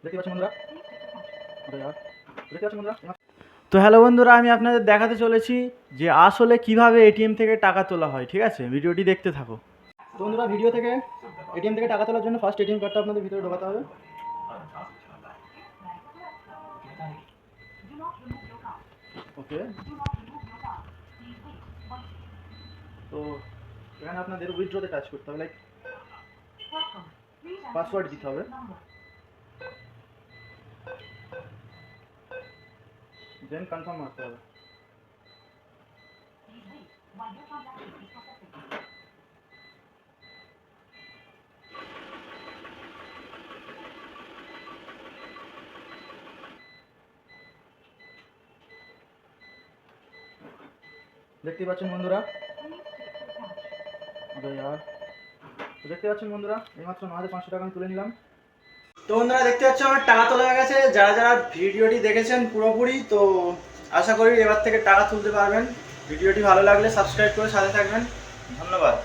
দেখতে পাচ্ছেন বন্ধুরা। তো হ্যালো বন্ধুরা, আমি আপনাদের দেখাতে চলেছি যে আসলে কিভাবে এটিএম থেকে টাকা তোলা হয়। ঠিক আছে, ভিডিওটি দেখতে থাকো। তো বন্ধুরা, ভিডিও থেকে এটিএম থেকে টাকা তোলার জন্য ফার্স্ট এটিএম কার্ডটা আপনাদের ভিতরে ঢোকাতে হবে। ওকে, তো এখানে আপনাদের উইথড্রতে টাচ করতে হবে, লাইক পাসওয়ার্ড দিতে হবে, দেন কনফার্ম মারতে হবে। দেখতে পাচ্ছেন বন্ধুরা, দেখতে পাচ্ছেন বন্ধুরা, এইমাত্র 9500 টাকা আমি তুলে নিলাম। তো বন্ধুরা, দেখতে পাচ্ছ আমার টাকা তোলা হয়ে গেছে। যারা যারা ভিডিওটি দেখেছেন পুরোপুরি, তো আশা করি এবার থেকে টাকা তুলতে পারবেন। ভিডিওটি ভালো লাগলে সাবস্ক্রাইব করে সাথে থাকবেন। ধন্যবাদ।